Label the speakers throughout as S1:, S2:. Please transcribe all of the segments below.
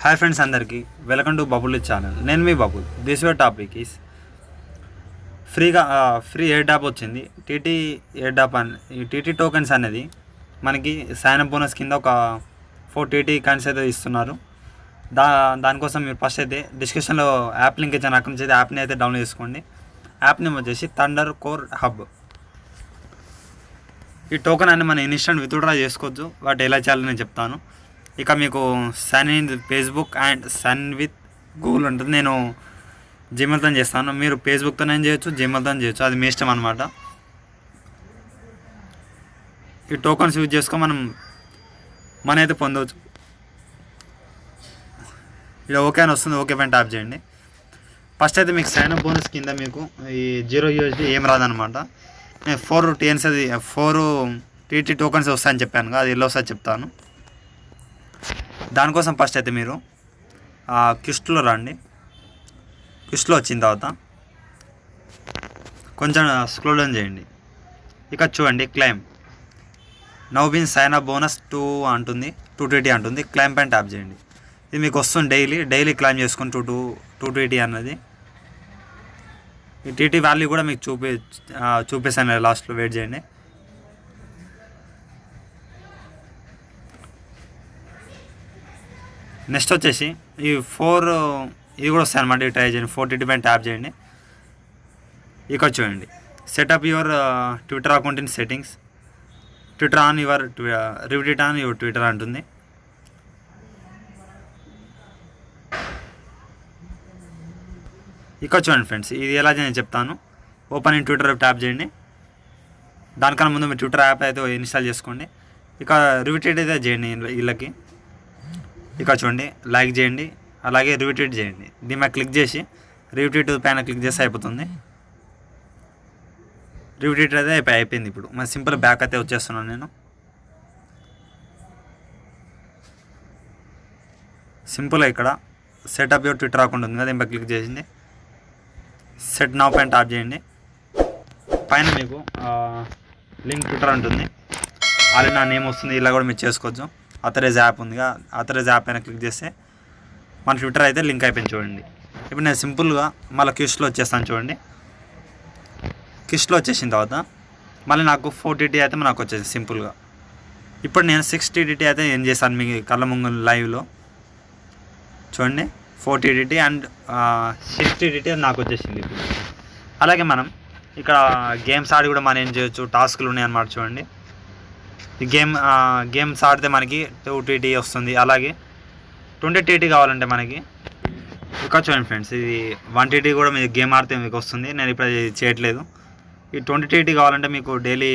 S1: Hi friends అందరికీ welcome to Bubble channel. నేను మీ Bubble. This your topic is free airdrop వచ్చింది. TT airdrop ఈ TT tokens అనేది మనకి సైన్ అప్ బోనస్ కింద ఒక 4 టీటీ కాయిన్స్ అయితే ఇస్తున్నారు. దానికోసం మీరు ఫస్ట్ అయితే డిస్క్రిప్షన్లో యాప్ లింక్ ఇచ్చాను. అక్కడి నుంచి అయితే యాప్ని అయితే డౌన్లోడ్ చేసుకోండి. యాప్ నేమ్ వచ్చేసి థండర్ కోర్ హబ్. ఈ టోకెన్ అనేది మనం ఇన్స్టెంట్ విత్డ్రా చేసుకోవచ్చు. వాటి ఎలా చేయాలో నేను చెప్తాను. ఇక మీకు sign in Facebook and sign with Google ఉంటుంది. నేను జీమెయిల్తో చేస్తాను. మీరు ఫేస్బుక్తోనే చేయొచ్చు, జీమెయిల్తో చేయొచ్చు, అది మీ ఇష్టం అనమాట. ఈ టోకన్స్ యూజ్ చేసుకో మన అయితే పొందవచ్చు. ఇలా ఓకే అని వస్తుంది. ఓకే పైన ట్యాప్ చేయండి. ఫస్ట్ అయితే మీకు సైన్ అప్ బోనస్ కింద మీకు ఈ 0 USD ఏం రాదనమాట. నేను 4 టీటీ టోకన్స్ వస్తాయని చెప్పాను కదా, అది ఎలా వస్తాయో చెప్తాను. దానికోసం ఫస్ట్ అయితే మీరు క్విస్ట్లో రండి. క్విస్ట్లో వచ్చిన తర్వాత కొంచెం స్క్రోల్ డౌన్ చేయండి. ఇక చూడండి క్లైమ్ నౌ బిన్ సైన్ అప్ బోనస్ 2 అంటుంది, 2 TT అంటుంది. క్లైమ్ పైన ట్యాప్ చేయండి. ఇది మీకు వస్తుంది. డైలీ క్లైమ్ చేసుకుని 2 TT అన్నది. ఈ టీటీ వాల్యూ కూడా మీకు చూపిస్తాను లాస్ట్లో. వెయిట్ చేయండి. నెక్స్ట్ వచ్చేసి ఈ 4 ఇది కూడా వస్తాయి అనమాట. ట్రై చేయండి. 4 TT పైన ట్యాప్ చేయండి. ఇక చూడండి setup your Twitter account in settings, Twitter on your rivet on your Twitter అంటుంది. ఇక చూడండి ఫ్రెండ్స్, ఇది ఎలా నేను చెప్తాను. ఓపెన్ ఇన్ ట్విట్టర్ ట్యాప్ చేయండి. దానికన్నా ముందు మీరు ట్విట్టర్ యాప్ అయితే ఇన్స్టాల్ చేసుకోండి. ఇక రివిటెడ్ అయితే చేయండి వీళ్ళకి. ఇక చూడండి లైక్ చేయండి, అలాగే రివిటెడ్ చేయండి. దీని మీద క్లిక్ చేసి రివిటెడ్ పైన క్లిక్ చేస్తే అయిపోతుంది. రివిటెడ్ అయితే అయిపోయింది. ఇప్పుడు మన సింపుల్ బ్యాక్ అయితే వచ్చేస్తున్నాను నేను. సింపుల్గా ఇక్కడ సెటప్ యువర్ ట్విట్టర్ అకౌంట్ ఉంది కదా, దీని మీద క్లిక్ చేసింది. సెట్ నౌ పైన ట్యాప్ చేయండి. పైన మీకు లింక్ ట్విట్టర్ ఉంటుంది. ఆల్రెడీ నా నేమ్ వస్తుంది. ఇలా కూడా మీరు చేసుకోవచ్చు. అథరైజ్ యాప్ ఉందిగా, అథరైజ్ యాప్ పైన క్లిక్ చేస్తే మన ట్విట్టర్ అయితే లింక్ అయిపోయింది. చూడండి ఇప్పుడు నేను సింపుల్గా మళ్ళీ క్విస్ట్లో వచ్చేస్తాను. చూడండి క్విస్ట్లో వచ్చేసిన తర్వాత మళ్ళీ నాకు 4 TT అయితే నాకు వచ్చేసింది సింపుల్గా. ఇప్పుడు నేను 6 TT అయితే ఏం చేశాను మీ కళ్ళ ముందు లైవ్లో. చూడండి 4 TT అండ్ 6 TT నాకు వచ్చేసింది ఇప్పుడు. అలాగే మనం ఇక్కడ గేమ్స్ ఆడి కూడా మనం ఏం చేయొచ్చు, టాస్క్లు ఉన్నాయన్నమాట. చూడండి ఈ గేమ్స్ ఆడితే మనకి 2 TT వస్తుంది. అలాగే 20 TT కావాలంటే మనకి ఇక్కడ చూడండి ఫ్రెండ్స్, ఇది 1 TT కూడా మీరు గేమ్ ఆడితే మీకు వస్తుంది. నేను ఇప్పుడు చేయట్లేదు. ఈ 20 TT కావాలంటే మీకు డైలీ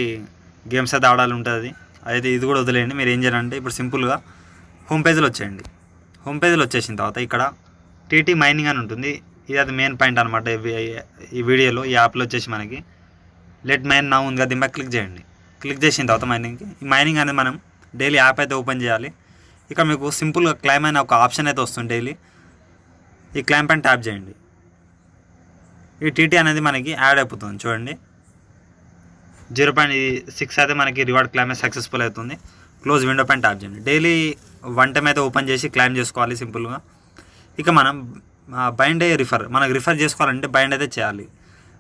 S1: గేమ్స్ అయితే ఆడాలి ఉంటుంది. అయితే ఇది కూడా వదిలేయండి. మీరు ఏం చేయాలంటే ఇప్పుడు సింపుల్గా హోమ్ పేజ్లో వచ్చేయండి. హోమ్ పేజ్లో వచ్చేసిన తర్వాత ఇక్కడ టీటీ మైనింగ్ అని ఉంటుంది. ఇది అది మెయిన్ పాయింట్ అనమాట ఈ వీడియోలో. ఈ యాప్లో వచ్చేసి మనకి లెట్ మైన్ నౌ ఉంది కదా, దీని మీద క్లిక్ చేయండి. క్లిక్ చేసిన తర్వాత ఈ మైనింగ్ అనేది మనం డైలీ యాప్ అయితే ఓపెన్ చేయాలి. ఇక మీకు సింపుల్గా క్లైమ్ అయిన ఒక ఆప్షన్ అయితే వస్తుంది డైలీ. ఈ క్లైమ్ పైన ట్యాప్ చేయండి. ఈ టీటీ అనేది మనకి యాడ్ అయిపోతుంది. చూడండి 0.6 అయితే మనకి రివార్డ్ క్లైమ్ సక్సెస్ఫుల్ అవుతుంది. క్లోజ్ విండో పైన ట్యాప్ చేయండి. డైలీ 1 టైం అయితే ఓపెన్ చేసి క్లైమ్ చేసుకోవాలి సింపుల్గా. ఇక మనం బైండ్ మనకు రిఫర్ చేసుకోవాలంటే బైండ్ అయితే చేయాలి.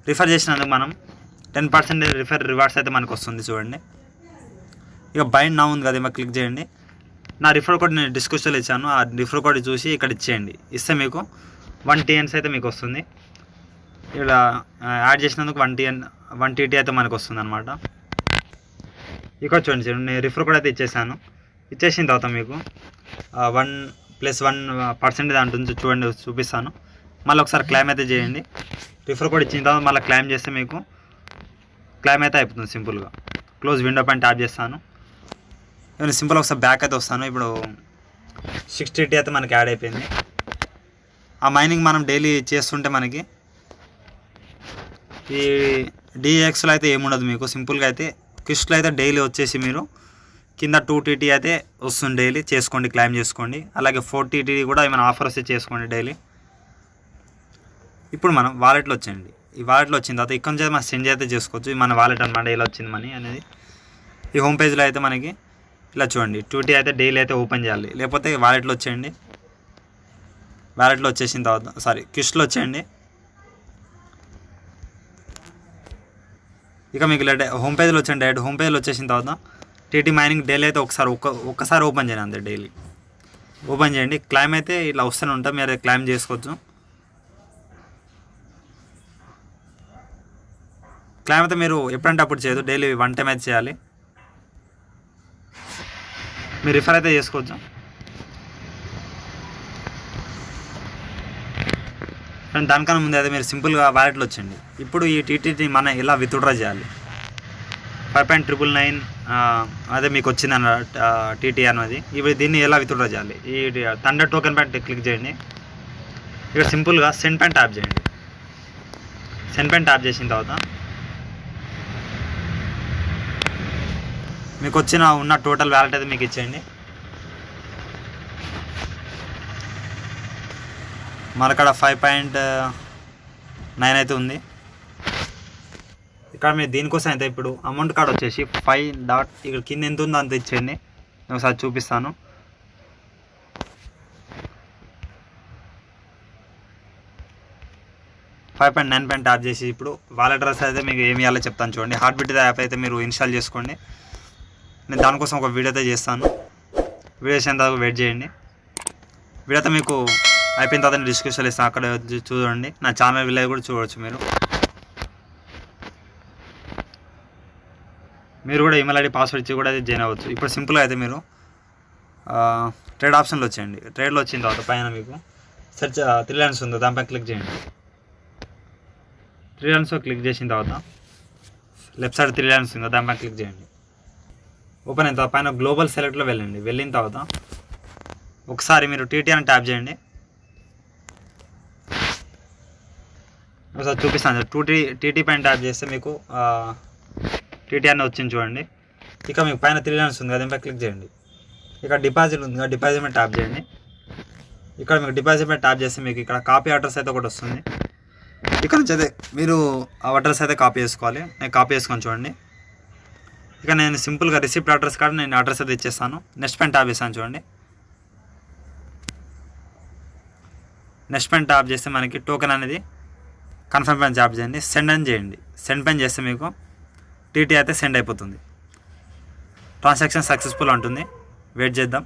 S1: రిఫర్ చేసినందుకు మనం 10% రిఫర్ రివార్డ్స్ అయితే మనకు వస్తుంది. చూడండి ఇక బైండ్ నా ఉంది కదా, ఏమో క్లిక్ చేయండి. నా రిఫర్ కోడ్ నేను డిస్క్రిప్షన్లో ఇచ్చాను. ఆ రిఫర్ కోడ్ చూసి ఇక్కడ ఇచ్చేయండి. ఇస్తే మీకు 1 TNs అయితే మీకు వస్తుంది. ఇలా యాడ్ చేసినందుకు 1 TT అయితే మనకు వస్తుంది అనమాట. ఇక చూడండి నేను రిఫర్ కోడ్ అయితే ఇచ్చేసాను. ఇచ్చేసిన తర్వాత మీకు 1+1% అంటుంది. చూడండి చూపిస్తాను. మళ్ళీ ఒకసారి క్లైమ్ అయితే చేయండి. రిఫర్ కోడ్ ఇచ్చిన తర్వాత మళ్ళీ క్లైమ్ చేస్తే మీకు క్లైమ్ అయితే అయిపోతుంది సింపుల్గా. క్లోజ్ విండో పైన ట్యాప్ చేస్తాను. నేను సింపుల్గా ఒకసారి బ్యాక్ అయితే వస్తాను. ఇప్పుడు 6 TT అయితే మనకి యాడ్ అయిపోయింది. ఆ మైనింగ్ మనం డైలీ చేస్తుంటే మనకి ఈ DXలో అయితే ఏముండదు మీకు. సింపుల్గా అయితే క్విస్ట్లో అయితే డైలీ వచ్చేసి మీరు కింద 2 TT అయితే వస్తుంది. డైలీ చేసుకోండి, క్లైమ్ చేసుకోండి. అలాగే 4 TT కూడా ఏమైనా ఆఫర్ వస్తే చేసుకోండి డైలీ. ఇప్పుడు మనం వాలెట్లో వచ్చేయండి. ఈ వాలెట్లో వచ్చిన తర్వాత ఇక్కడ నుంచి మనం సెండ్ అయితే చేసుకోవచ్చు. మన వాలెట్ అనమాట ఇలా వచ్చింది మనీ అనేది. ఈ హోమ్ పేజ్లో అయితే మనకి ఇలా చూడండి 2T అయితే డైలీ అయితే ఓపెన్ చేయాలి. లేకపోతే వాలెట్లో వచ్చేయండి. వ్యాలెట్లో వచ్చేసిన తర్వాత క్విస్ట్లో వచ్చేయండి. ఇక మీకు హోమ్ పేజ్లో వచ్చేయండి. డైరెక్ట్ హోమ్ పేజ్లో వచ్చేసిన తర్వాత టీటీ మైనింగ్ డైలీ అయితే ఒక్కసారి ఓపెన్ చేయండి అంతే. డైలీ ఓపెన్ చేయండి. క్లైమ్ అయితే ఇట్లా వస్తూనే ఉంటాం, మీరు క్లైమ్ చేసుకోవచ్చు. క్లైమ్ అయితే మీరు ఎప్పుడంటే అప్పుడు చేయదు, డైలీ 1 టైం అయితే చేయాలి. మీరు రిఫర్ అయితే చేసుకోవచ్చు. అండ్ దానికన్నా ముందు అయితే మీరు సింపుల్గా వ్యాలెట్లో వచ్చండి. ఇప్పుడు ఈ టీటీని మనం ఎలా విత్డ్రా చేయాలి, 5.999 అదే మీకు వచ్చిందన్న టీటీ అనేది. ఇప్పుడు దీన్ని ఎలా విత్డ్రా చేయాలి, ఈ థండర్ టోకెన్ పైన క్లిక్ చేయండి. ఇక్కడ సింపుల్గా సెండ్ పైన ట్యాప్ చేయండి. సెండ్ పైన ట్యాప్ చేసిన తర్వాత మీకు ఉన్న టోటల్ వ్యాలెట్ అయితే మీకు ఇచ్చేయండి. మనకడ 5.9 అయితే ఉంది. ఇక్కడ మీరు దీనికోసం అయితే ఇప్పుడు అమౌంట్ కార్డ్ వచ్చేసి 5. ఇక్కడ కింద ఎంత ఉందో అంత ఇచ్చేయండి. నేను ఒకసారి చూపిస్తాను. $5.9 పైన ట్యాప్ చేసి ఇప్పుడు వాలెట్ అడ్రస్ అయితే మీకు ఏమి ఇవ్వాలో చెప్తాను చూడండి. హార్ట్బీట్ యాప్ అయితే మీరు ఇన్స్టాల్ చేసుకోండి. నేను దానికోసం ఒక వీడియో అయితే చేస్తాను. వీడియో చేసిన తర్వాత వెయిట్ చేయండి. వీడియో అయితే మీకు అయిపోయిన తర్వాత డిస్క్రిప్షన్ ఇస్తాను, అక్కడ చూడండి. నా ఛానల్ విలేజ్ కూడా చూడవచ్చు. మీరు కూడా ఈమెయిల్ ఐడి పాస్వర్డ్ ఇచ్చి కూడా జాయిన్ అవ్వచ్చు. ఇప్పుడు సింపుల్గా అయితే మీరు ట్రేడ్ ఆప్షన్లో వచ్చేయండి. ట్రేడ్లో వచ్చిన తర్వాత పైన మీకు సెర్చ్ 3 లైన్స్ ఉందో దానిపైన క్లిక్ చేయండి. 3 లైన్స్ క్లిక్ చేసిన తర్వాత లెఫ్ట్ సైడ్ 3 లైన్స్ ఉందో దానిపైన క్లిక్ చేయండి. ఓపెన్ అయిన తర్వాత పైన గ్లోబల్ సెలెక్ట్లో వెళ్ళండి. వెళ్ళిన తర్వాత ఒకసారి మీరు టీటీ అని ట్యాప్ చేయండి. ఒకసారి చూపిస్తాను. టీటీ పైన ట్యాప్ చేస్తే మీకు టీటీ అని వచ్చింది చూడండి. ఇక మీకు పైన 3 లైన్స్ ఉంది, దానిపై క్లిక్ చేయండి. ఇక్కడ డిపాజిట్ ఉంది, డిపాజిట్ మీద ట్యాప్ చేయండి. ఇక్కడ మీకు డిపాజిట్ మీద ట్యాప్ చేస్తే మీకు ఇక్కడ కాపీ అడ్రస్ అయితే ఒకటి వస్తుంది. ఇక్కడ నుంచి అయితే మీరు ఆ అడ్రస్ అయితే కాపీ చేసుకోవాలి. నేను కాపీ చేసుకొని చూడండి. ఇక నేను సింపుల్గా రిసిప్ట్ అడ్రస్ కార్డు నేను అడ్రస్ అయితే ఇచ్చేస్తాను. నెక్స్ట్ పైన ట్యాప్ చేస్తాను చూడండి. నెక్స్ట్ పైన ట్యాప్ చేస్తే మనకి టోకెన్ అనేది కన్ఫర్మ్ పైన ట్యాప్ చేయండి. సెండ్ అని చేయండి. సెండ్ పైన చేస్తే మీకు టీటీ అయితే సెండ్ అయిపోతుంది. ట్రాన్సాక్షన్ సక్సెస్ఫుల్ ఉంటుంది. వెయిట్ చేద్దాం.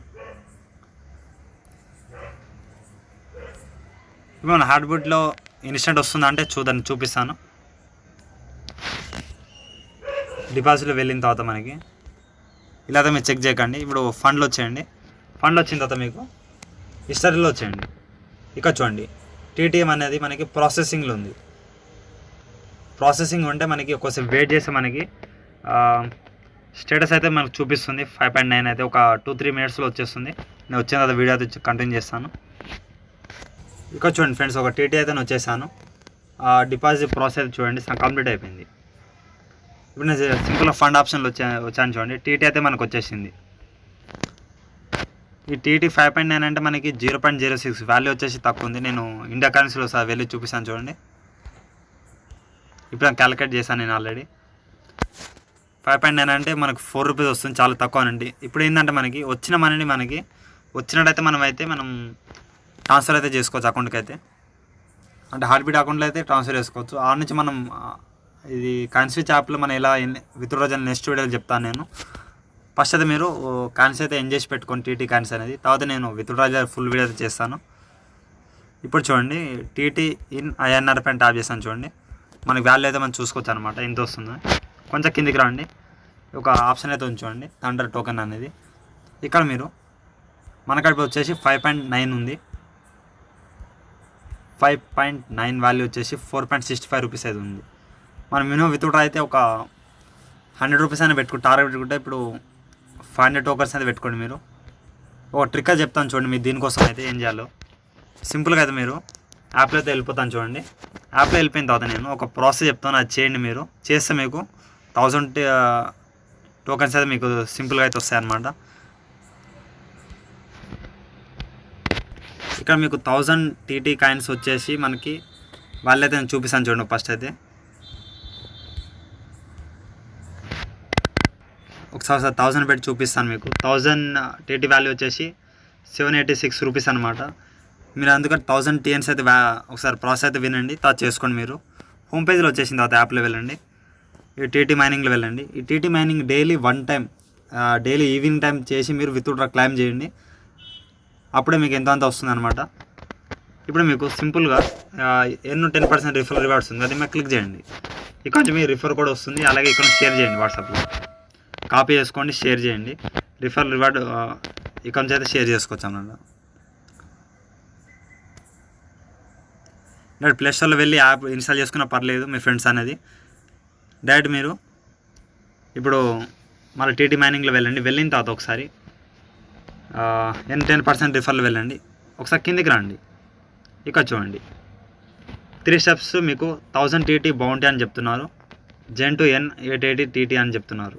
S1: ఇప్పుడు మన హార్ట్బీట్లో ఇన్స్టెంట్ వస్తుందా అంటే చూపిస్తాను. డిపాజిట్లో వెళ్ళిన తర్వాత మనకి ఇలా అయితే మీరు చెక్ చేయకండి. ఇప్పుడు ఫండ్లో వచ్చేయండి. ఫండ్లో వచ్చిన తర్వాత మీకు హిస్టరీలో వచ్చేయండి. ఇక్కడ చూడండి టీటీఎం అనేది మనకి ప్రాసెసింగ్లో ఉంది. ప్రాసెసింగ్ ఉంటే మనకి ఒకసారి వెయిట్ చేస్తే మనకి స్టేటస్ అయితే మనకు చూపిస్తుంది. 5.9 అయితే ఒక 2-3 మినిట్స్లో వచ్చేస్తుంది. నేను వచ్చిన తర్వాత వీడియో అయితే కంటిన్యూ చేస్తాను. ఇక్కడ చూడండి ఫ్రెండ్స్, ఒక టీటీ అయితే నేను వచ్చేసాను. డిపాజిట్ ప్రాసెస్ చూడండి కంప్లీట్ అయిపోయింది. ఇప్పుడు నేను సింపుల్గా ఫండ్ ఆప్షన్లో వచ్చాను చూడండి. టీటీ అయితే మనకు వచ్చేసింది. ఈ టీటీ 5.9 అంటే మనకి 0.06 వాల్యూ వచ్చేసి తక్కువ ఉంది. నేను ఇండియా కరెన్సీలో సార్ వెళ్ళి చూపిస్తాను చూడండి. ఇప్పుడు నేను క్యాలిక్యులేట్ చేశాను నేను ఆల్రెడీ. 5.9 అంటే మనకు 4 రూపీస్ వస్తుంది, చాలా తక్కువనండి. ఇప్పుడు ఏంటంటే మనకి వచ్చిన మనీని మనకి వచ్చినట్టయితే మనం ట్రాన్స్ఫర్ అయితే చేసుకోవచ్చు అకౌంట్కి అయితే. అంటే హార్ట్బీట్ అకౌంట్లో అయితే ట్రాన్స్ఫర్ చేసుకోవచ్చు. ఆ నుంచి మనం ఇది కాయిన్స్విచ్ యాప్లో మనం ఎలా విత్డ్రా చేయాలి నెక్స్ట్ వీడియోలో చెప్తాను నేను. ఫస్ట్ అయితే మీరు కాయిన్స్ అయితే ఎంజాయ్ చేసి పెట్టుకోండి టీటీ కాయిన్స్ అనేది. తర్వాత నేను విత్డ్రా ఫుల్ వీడియో అయితే చేస్తాను. ఇప్పుడు చూడండి టీటీ ఇన్ INR పైన ట్యాప్ చేస్తాను చూడండి. మనకి వాల్యూ అయితే మనం చూసుకోవచ్చు అనమాట ఎంత వస్తుందో. కొంచెం కిందికి రండి, ఒక ఆప్షన్ అయితే ఉంచండి థండర్ టోకెన్ అనేది. ఇక్కడ మీరు మనకడ వచ్చేసి 5.9 ఉంది. 5.9 వాల్యూ వచ్చేసి 4.65 రూపీస్ అయితే ఉంది. మనం మినిమం విత్డ్రా అయితే ఒక 100 రూపీస్ అయినా టార్గెట్ పెట్టుకుంటే ఇప్పుడు 500 టోకన్స్ అయితే పెట్టుకోండి. మీరు ఒక ట్రిక్ అయితే చెప్తాను చూడండి. మీరు దీనికోసం అయితే ఏం చేయాలో సింపుల్గా అయితే మీరు యాప్లో అయితే వెళ్ళిపోతాను చూడండి. యాప్లో వెళ్ళిపోయిన తర్వాత నేను ఒక ప్రాసెస్ చెప్తాను, అది చేయండి. మీరు చేస్తే మీకు 1000 టోకన్స్ అయితే మీకు సింపుల్గా అయితే వస్తాయన్నమాట. ఇక్కడ మీకు 1000 టీటీ కాయిన్స్ వచ్చేసి మనకి వాళ్ళైతే నేను చూపిస్తాను చూడండి. ఫస్ట్ అయితే ఒకసారి 1000 పెట్టి చూపిస్తాను మీకు. 1000 టీటీ వాల్యూ వచ్చేసి 786 రూపీస్ అనమాట. మీరు అందుకని 1000 TNs అయితే ఒకసారి ప్రాసెస్ అయితే వినండి, తర్వాత చేసుకోండి. మీరు హోమ్ పేజ్లో వచ్చేసిన తర్వాత యాప్లో వెళ్ళండి, ఈ టీటీ మైనింగ్లో వెళ్ళండి. ఈ TT mining daily 1 time, daily evening time చేసి మీరు విత్డ్రా క్లైమ్ చేయండి. అప్పుడే మీకు ఎంత అంత వస్తుంది అనమాట. ఇప్పుడు మీకు సింపుల్గా ఎన్నో 10% రిఫర్ రివార్డ్స్ ఉంది, అది మీరు క్లిక్ చేయండి. ఇక్కడ నుంచి మీ రిఫర్ కోడ్ వస్తుంది, అలాగే ఇక్కడ షేర్ చేయండి, వాట్సాప్లో కాపీ చేసుకోండి, షేర్ చేయండి. రిఫర్ రివార్డ్ ఇక్కడ నుంచి అయితే షేర్ చేసుకోవచ్చు అన్నమాట. డైరెక్ట్ ప్లే స్టోర్లో వెళ్ళి యాప్ ఇన్స్టాల్ చేసుకున్నా పర్లేదు మీ ఫ్రెండ్స్ అనేది. డైరెక్ట్ మీరు ఇప్పుడు మళ్ళీ టీటీ మైనింగ్లో వెళ్ళండి. వెళ్ళిన తర్వాత ఒకసారి 10% రిఫర్లు వెళ్ళండి. ఒకసారి కిందికి రండి, ఇక్కడ చూడండి 3 స్టెప్స్ మీకు 1000 TT బౌంటీ అని చెప్తున్నారు, జెన్ టు ఎన్ 880 TT అని చెప్తున్నారు,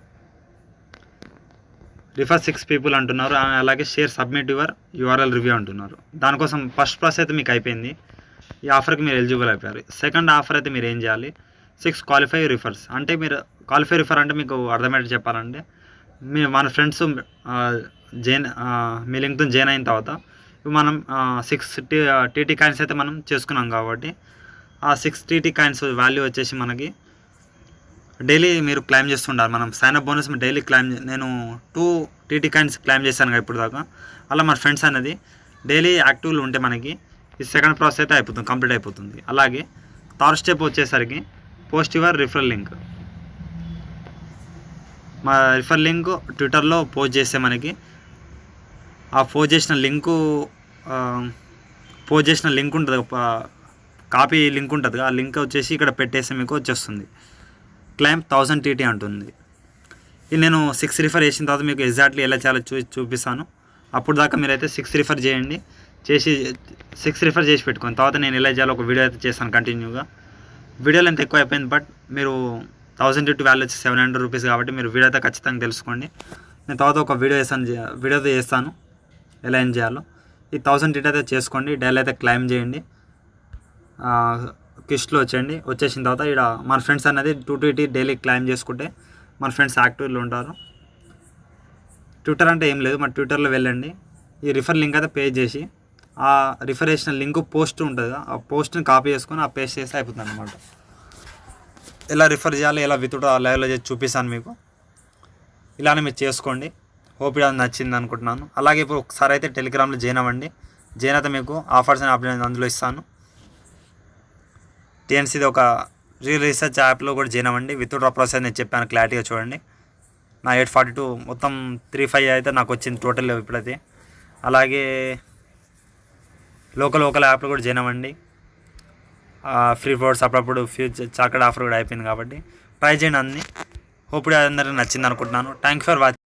S1: రిఫర్ 6 పీపుల్ అంటున్నారు, అలాగే share submit your URL review అంటున్నారు. దానికోసం ఫస్ట్ ప్రాసెస్ అయితే మీకు అయిపోయింది, ఈ ఆఫర్కి మీరు ఎలిజిబుల్ అయిపోయారు. సెకండ్ ఆఫర్ అయితే మీరు ఏం చేయాలి, 6 క్వాలిఫై రిఫర్స్. అంటే మీరు క్వాలిఫై రిఫర్ అంటే మీకు అర్థమయ్యేది చెప్పాలంటే, మన ఫ్రెండ్స్ మీ లింక్తో జాయిన్ అయిన తర్వాత మనం 6 TT కాయిన్స్ అయితే మనం చేసుకున్నాం కాబట్టి ఆ 6 TT కాయిన్స్ వాల్యూ వచ్చేసి మనకి డైలీ మీరు క్లైమ్ చేస్తుండాలి. మనం సైన్అప్ బోనస్ డైలీ క్లైమ్, నేను 2 TT కాయిన్స్ క్లైమ్ చేశాను కదా ఇప్పుడు దాకా. అలా మన ఫ్రెండ్స్ అనేది డైలీ యాక్టివ్లో ఉంటే మనకి ఈ సెకండ్ ప్రాసెస్ అయితే అయిపోతుంది, కంప్లీట్ అయిపోతుంది. అలాగే థర్డ్ స్టెప్ వచ్చేసరికి పోస్ట్ యువర్ రిఫరల్ లింక్. మా రిఫరల్ లింక్ ట్విట్టర్లో పోస్ట్ చేస్తే మనకి ఆ పోస్ట్ చేసిన లింక్ ఉంటుంది, కాపీ లింక్ ఉంటుంది, ఆ లింక్ వచ్చేసి ఇక్కడ పెట్టేస్తే మీకు వచ్చేస్తుంది. క్లైమ్ 1000 TT అంటుంది. ఇది నేను 6 రిఫర్ చేసిన తర్వాత మీకు ఎగ్జాక్ట్లీ ఎలా చేయాలో చూపిస్తాను. అప్పుడు దాకా మీరైతే 6 రిఫర్ చేయండి, 6 రిఫర్ చేసి పెట్టుకోండి. తర్వాత నేను ఎలా చేయాలో ఒక వీడియో అయితే చేస్తాను కంటిన్యూగా. వీడియోలో ఎంత ఎక్కువ అయిపోయింది, బట్ మీరు 1000 TT వాల్యూ వచ్చి 700 రూపీస్ కాబట్టి మీరు వీడియో అయితే ఖచ్చితంగా తెలుసుకోండి. నేను తర్వాత ఒక వీడియోతో చేస్తాను ఎలా ఏం చేయాలో. ఈ 1000 TT అయితే చేసుకోండి, డైలీ అయితే క్లైమ్ చేయండి, కిస్ట్లో వచ్చేసిన తర్వాత ఇక్కడ మన ఫ్రెండ్స్ అనేది 2 TT డైలీ క్లైమ్ చేసుకుంటే మన ఫ్రెండ్స్ యాక్టివ్లో ఉంటారు. ట్విట్టర్ అంటే ఏం లేదు, మన ట్విట్టర్లో వెళ్ళండి, ఈ రిఫర్ లింక్ అయితే పే చేసి ఆ రిఫర్ చేసిన లింక్ పోస్ట్ ఉంటుంది, ఆ పోస్ట్ని కాపీ చేసుకొని ఆ పేస్ట్ చేస్తే అయిపోతుంది అనమాట. ఎలా రిఫర్ చేయాలి, ఎలా విత్డ్రా లైవ్లో చేసి చూపిస్తాను మీకు. ఇలానే మీరు చేసుకోండి. హోప్ ఇది నచ్చింది అనుకుంటున్నాను. అలాగే ఇప్పుడు ఒకసారి అయితే టెలిగ్రామ్లో జాయిన్ అవ్వండి. జాయిన్ అయితే మీకు ఆఫర్స్ అని అప్డేట్ అందులో ఇస్తాను. TNCది ఒక రీసెర్చ్ యాప్లో కూడా జాయిన్ అవ్వండి. విత్డ్రా ప్రాసెస్ నేను చెప్పాను, క్లారిటీగా చూడండి. నా 842 మొత్తం 35 అయితే నాకు వచ్చింది టోటల్ ఇప్పుడైతే. అలాగే లోకల్ యాప్లో కూడా జాయిన్ అవ్వండి. ఫ్రీ ఫోర్స్ అప్పుడప్పుడు ఫ్యూచర్ చాక్లెట్ ఆఫర్ కూడా అయిపోయింది కాబట్టి ట్రై చేయండి అన్నీ. హోప్ అందరికీ నచ్చింది అనుకుంటున్నాను. Thank you for watching.